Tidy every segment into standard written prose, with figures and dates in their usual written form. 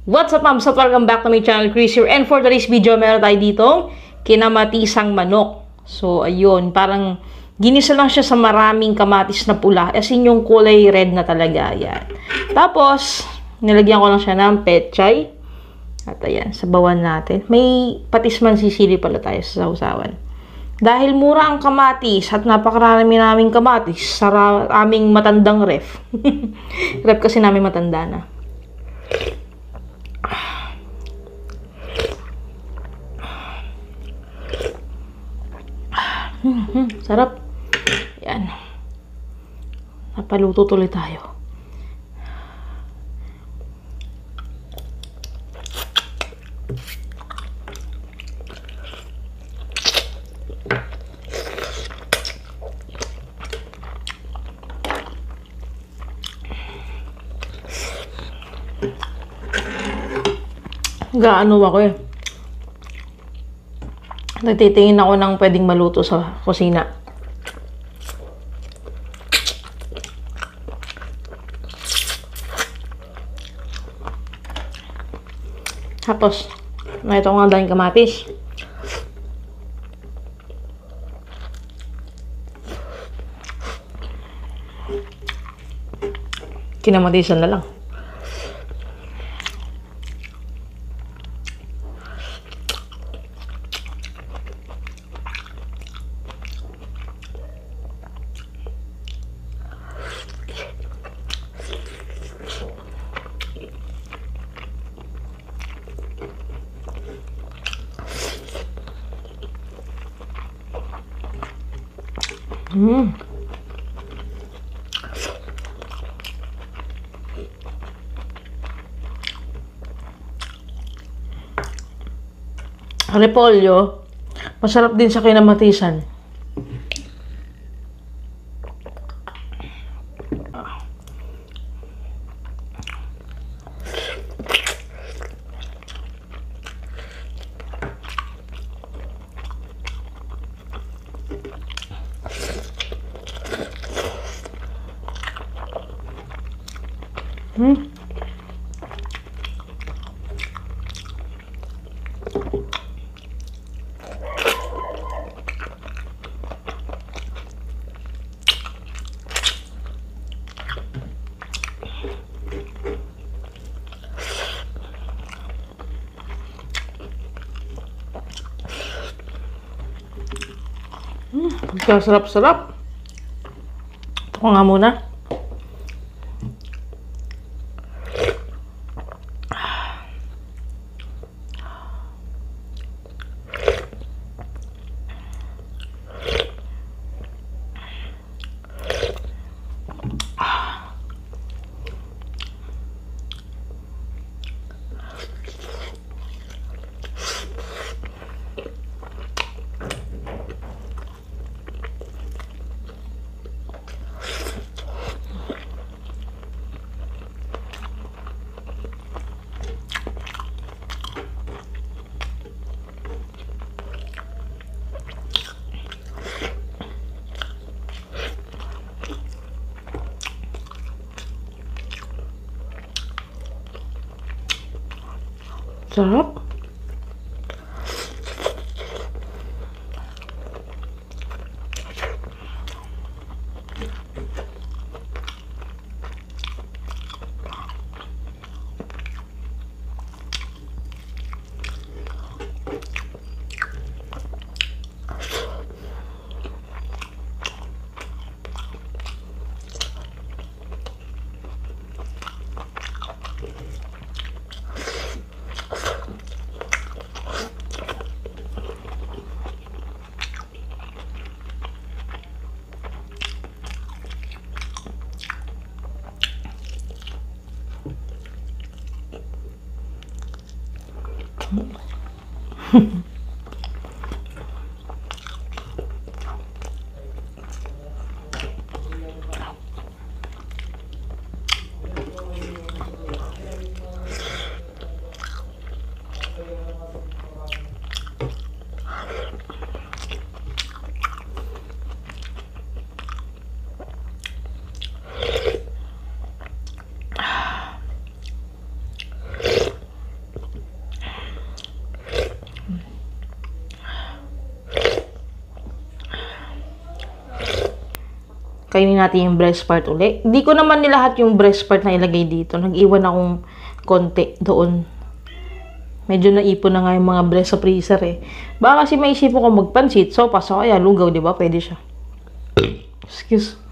What's up, ma'ams? Welcome back to my channel, Chris here. And for today's video, meron tayo ditong kinamatisang manok. So, ayun, parang ginisa lang siya sa maraming kamatis na pula. As in, yung kulay red na talaga. Ayan. Tapos, nilagyan ko lang siya ng petchay. At ayan, sabawan natin. May patis man sisili pala tayo sa sausawan. Dahil mura ang kamatis at napakarami naming kamatis sa aming matandang ref. Ref kasi namin matanda na. Sarap. Yan. Napaluto tuloy tayo. Gaano ako eh. Nagtitingin ako ng pwedeng maluto sa kusina. Tapos, ito nga dahil kamatis. Kinamatisan na lang. Repolyo, masarap din sa kinamatisan. Pagkasarap-sarap. Ito ko nga muna. Sarap. Kainin natin yung breast part ulit. Hindi ko naman nilahat yung breast part na ilagay dito. Nag-iwan akong konti doon. Medyo naipon na nga yung mga breast sa freezer eh. Baka kasi maisip ko magpansit, sopas o kaya lugaw, di ba? Pwede siya. Excuse.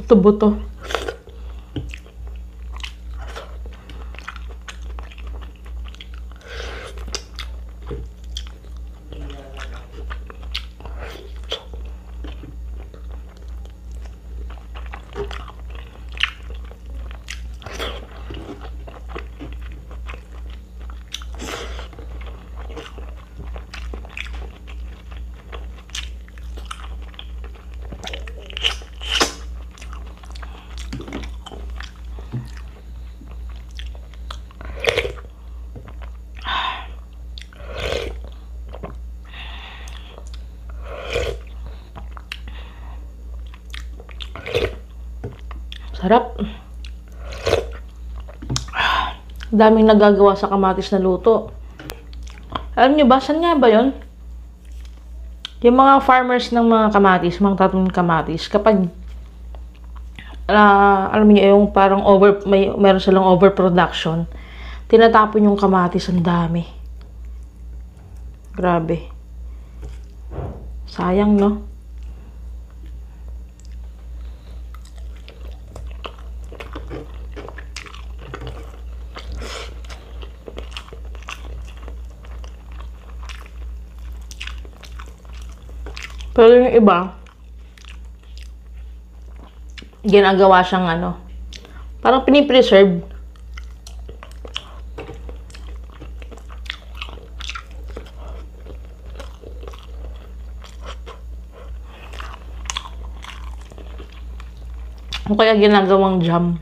Buto-buto. Sarap. Daming nagagawa sa kamatis na luto. Alam nyo ba, saan nga ba yun? Yung mga farmers ng mga kamatis, mga tatong kamatis, kapag alam niyo yung parang meron silang overproduction, tinatapon yung kamatis, ang dami. Grabe. Sayang, no? Pero yung iba, ginagawa siyang parang pinipreserve. O kaya ginagawang jam.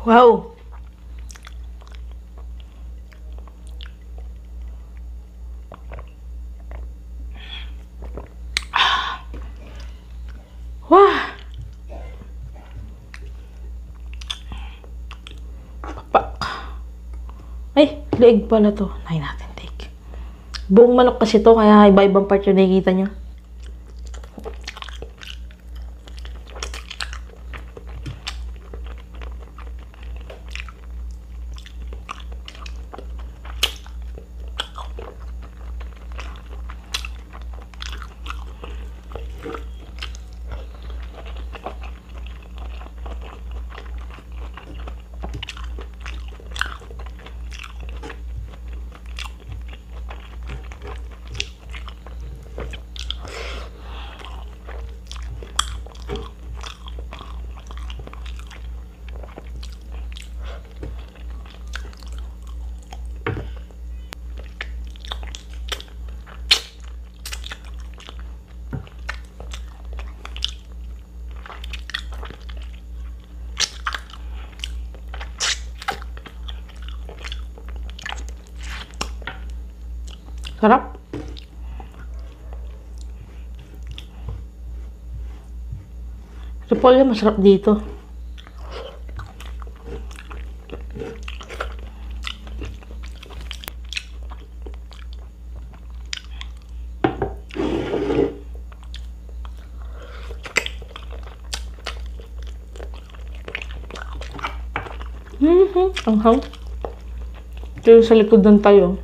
Wow! Wow! Ay, leeg pala to. Nay natin, take. Buong manok kasi to, kaya iba-ibang part yung nakikita nyo. Sarap. Repolyo masarap dito. Ang hang. Ito yung sa likod ng tayo.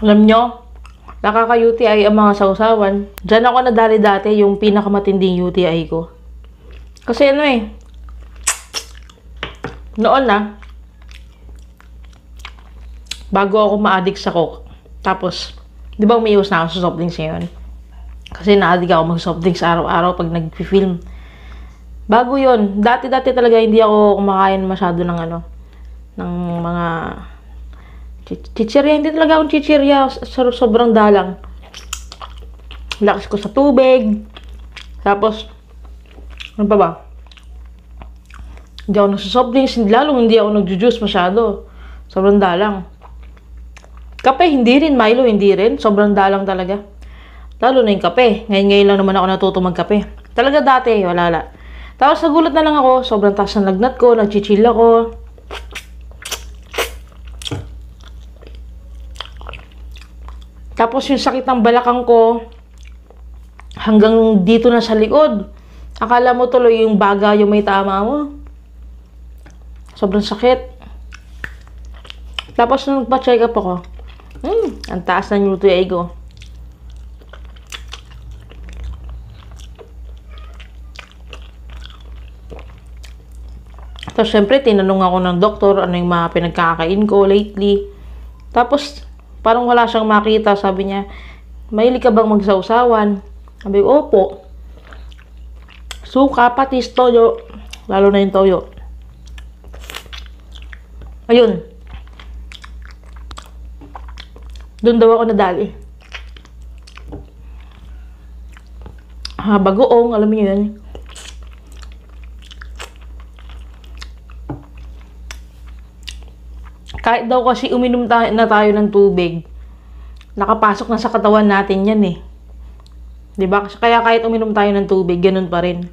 Alam nyo, nakaka-UTI ang mga sausawan. Diyan ako nadali dati yung pinakamatinding UTI ko. Kasi ano eh, noon na, bago ako ma-addict sa Coke. Tapos, di ba umiiwas na ako sa soft drinks ngayon? Kasi na-addict ako mag-soft drinks araw-araw pag nag-film. Bago yon, dati-dati talaga hindi ako kumakain masyado ng ano, ng mga chichirya. Hindi talaga akong chichirya, sobrang dalang. Lakas ko sa tubig. Tapos, ano pa ba? Hindi ako nagsasoft drinks, lalong hindi ako nagjujuice masyado. Sobrang dalang. Kape, hindi rin. Milo, hindi rin. Sobrang dalang talaga. Lalo na yung kape. Ngayon lang naman ako natuto magkape. Talaga dati, wala. Tapos nagulat na lang ako. Sobrang taas ng lagnat ko. Nagchichill ako. Tapos yung sakit ng balakang ko, hanggang dito na sa likod. Akala mo tuloy yung baga yung may tama mo. Sobrang sakit. Tapos nung nagpa-check up ako, ang taas ng UTI ko. Tapos syempre, tinanong ako ng doktor ano yung mga pinagkakain ko lately. Tapos, parang wala siyang makita. Sabi niya, mahilig ka bang magsausawan? Sabi ko, opo. Suka, patis, toyo. Lalo na yung toyo. Ayun. Doon daw ako nadali. Bagoong, alam niyo yun. Kahit daw kasi uminom na tayo ng tubig, nakapasok na sa katawan natin yan eh. Diba? Kaya kahit uminom tayo ng tubig, ganun pa rin.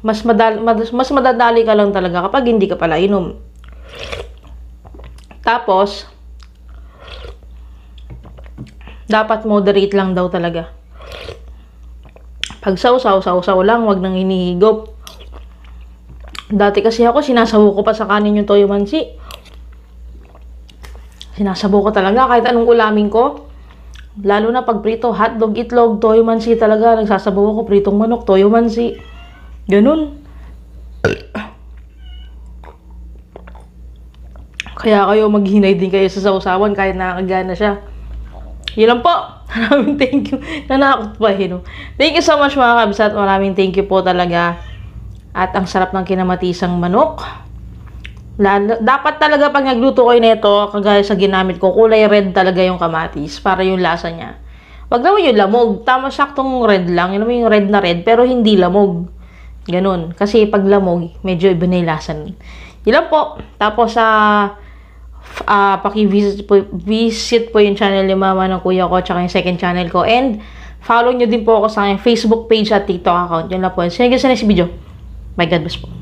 Mas madadali ka lang talaga kapag hindi ka pala inom. Tapos, dapat moderate lang daw talaga. Pag sausaw lang, wag nang hinihigop. Dati kasi ako, sinasabaw ko pa sa kanin yung toyo mansi. Sinasabaw ko talaga kahit anong ulamin ko. Lalo na pag prito, hotdog, itlog, toyo mansi talaga. Nagsasabaw ako, pritong manok, toyo mansi. Ganun. Kaya kayo maghinay din kayo sa sausawan kahit nakakagana siya. Yun lang po. Maraming thank you. Nanakot pa yun. Thank you so much mga kabisat. Maraming thank you po talaga. At ang sarap ng kinamatisang manok. Dapat talaga pag nagluto kayo nito, kagaya sa ginamit ko, kulay red talaga yung kamatis para yung lasa niya. Wag naman yung lamog. Tama, saktong red lang. Yun naman yung red na red, pero hindi lamog. Ganun. Kasi pag lamog, medyo iba na yung lasa. Yun lang po. Tapos paki-visit po yung channel ni mama ng kuya ko, tsaka yung second channel ko. And follow nyo din po ako sa aking Facebook page at TikTok account. Yun lang po. See you guys sa next video. Bye, God bless po.